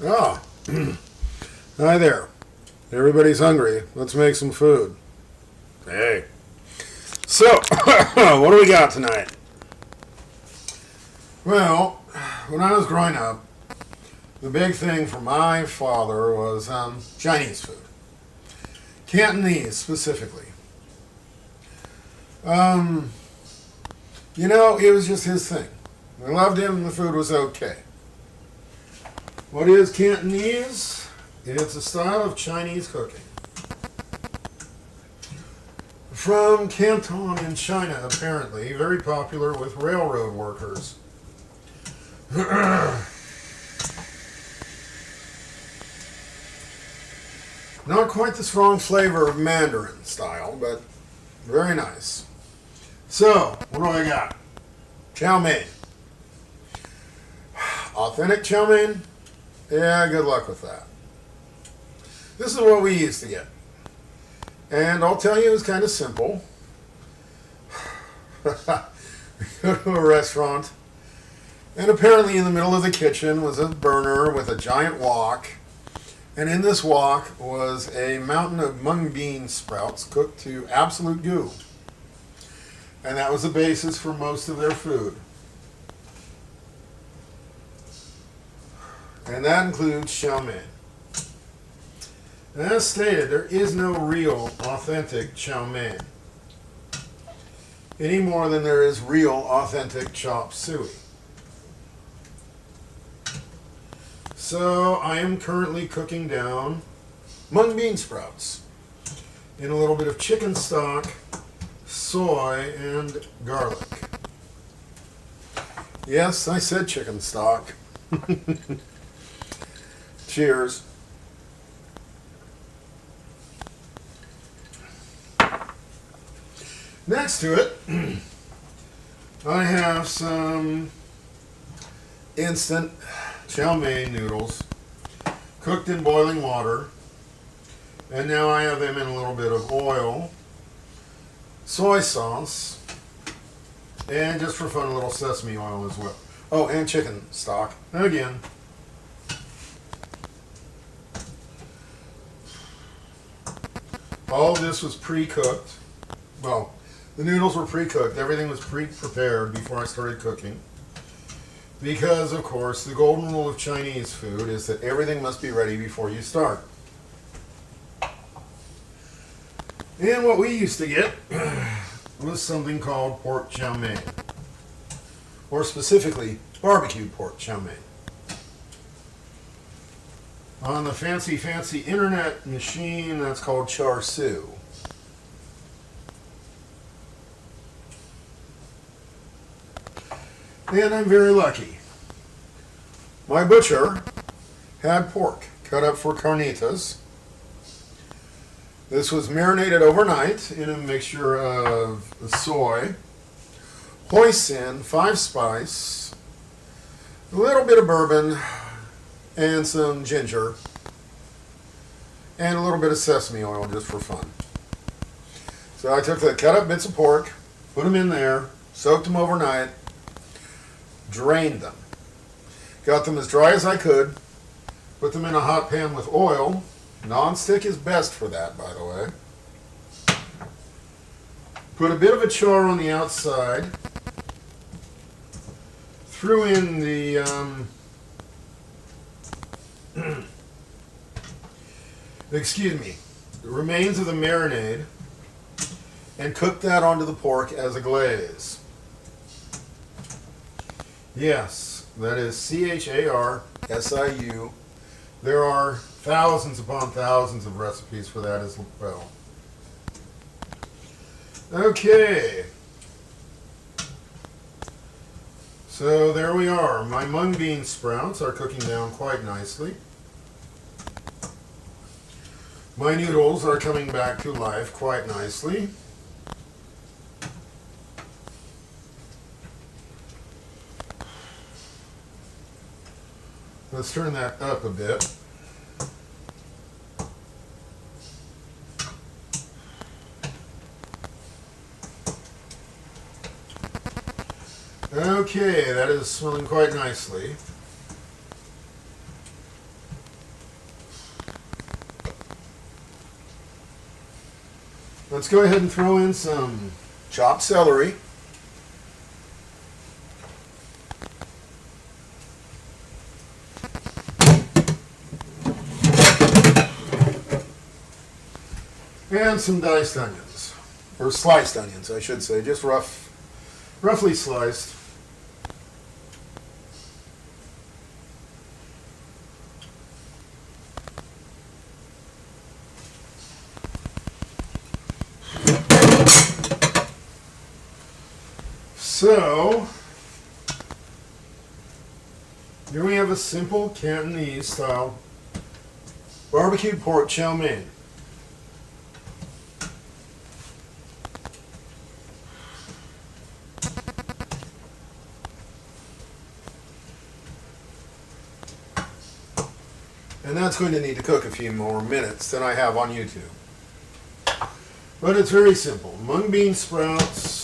Ah, hi there. Everybody's hungry. Let's make some food. Hey. So, what do we got tonight? Well, when I was growing up, the big thing for my father was Chinese food. Canton-ish specifically. It was just his thing. We loved him and the food was okay. What is Cantonese? It's a style of Chinese cooking. From Canton in China, apparently, very popular with railroad workers. Not quite the strong flavor of Mandarin style, but very nice. So, what do I got? Chow mein. Authentic chow mein? Yeah, good luck with that. This is what we used to get. And I'll tell you, it's kind of simple. We go to a restaurant, and apparently in the middle of the kitchen was a burner with a giant wok. And in this wok was a mountain of mung bean sprouts cooked to absolute goo. And that was the basis for most of their food. And that includes chow mein. And as stated, there is no real, authentic chow mein. Any more than there is real, authentic chop suey. So I am currently cooking down mung bean sprouts in a little bit of chicken stock, soy, and garlic. Yes, I said chicken stock. Cheers. Next to it, I have some instant chow mein noodles cooked in boiling water, and now I have them in a little bit of oil, soy sauce, and just for fun, a little sesame oil as well. Oh, and chicken stock again. All of this was pre-cooked. Well, the noodles were pre-cooked. Everything was pre-prepared before I started cooking. Because, of course, the golden rule of Chinese food is that everything must be ready before you start. And what we used to get was something called pork chow mein. Or specifically, barbecued pork chow mein. On the fancy internet machine, that's called char siu. And I'm very lucky. My butcher had pork cut up for carnitas. This was marinated overnight in a mixture of soy, hoisin, 5-spice, a little bit of bourbon, and some ginger, and a little bit of sesame oil just for fun. So I took the cut up bits of pork, put them in there, soaked them overnight, drained them, got them as dry as I could, put them in a hot pan with oil. Non-stick is best for that, by the way. Put a bit of a char on the outside, threw in the the remains of the marinade, and cooked that onto the pork as a glaze. Yes, that is CHARSIU. There are thousands upon thousands of recipes for that as well. Okay. So there we are. My mung bean sprouts are cooking down quite nicely. My noodles are coming back to life quite nicely. Let's turn that up a bit. Okay, that is smelling quite nicely. Let's go ahead and throw in some chopped celery. And some diced onions, or sliced onions, I should say, just roughly sliced. So, here we have a simple Cantonese style barbecued pork chow mein. And that's going to need to cook a few more minutes than I have on YouTube. But it's very simple. Mung bean sprouts,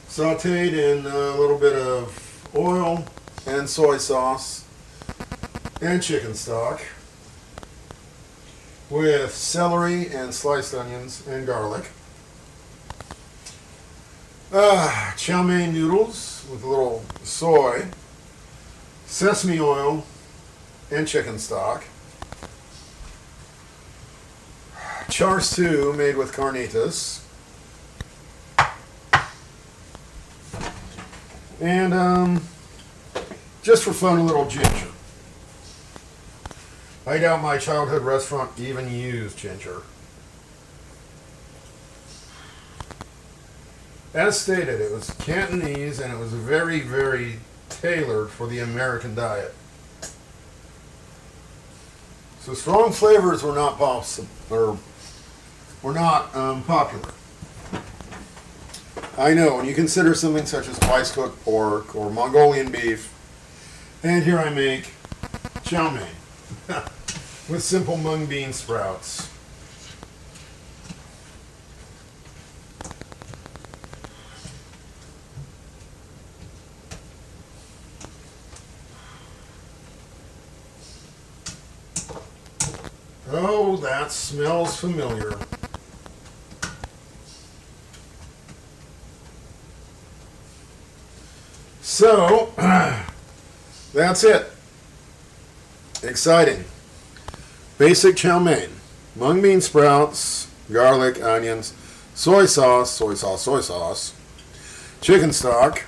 sauteed in a little bit of oil and soy sauce and chicken stock with celery and sliced onions and garlic. Chow mein noodles with a little soy, sesame oil, and chicken stock. Char siu made with carnitas. And just for fun, a little ginger. I doubt my childhood restaurant even used ginger. As stated, it was Cantonese and it was very, very tailored for the American diet. So strong flavors were not popular. I know, when you consider something such as twice cooked pork or Mongolian beef, and here I make chow mein with simple mung bean sprouts. Oh, that smells familiar. So, that's it. Exciting. Basic chow mein. Mung bean sprouts, garlic, onions, soy sauce, chicken stock,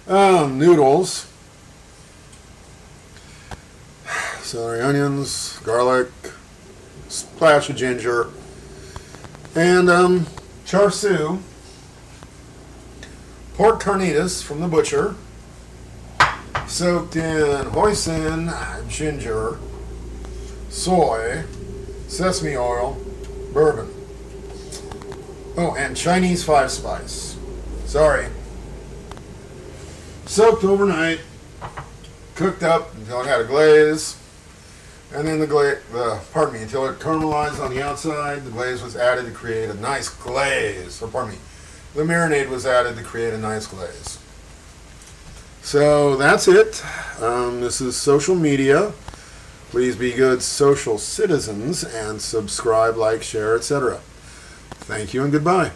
noodles, celery, onions, garlic, splash of ginger, and char siu, pork carnitas from the butcher, soaked in hoisin, ginger, soy, sesame oil, bourbon. Oh, and Chinese 5-spice. Sorry. Soaked overnight, cooked up until it had a glaze. And then until it caramelized on the outside, the glaze was added to create a nice glaze. The marinade was added to create a nice glaze. So that's it. This is social media. Please be good social citizens and subscribe, like, share, etc. Thank you and goodbye.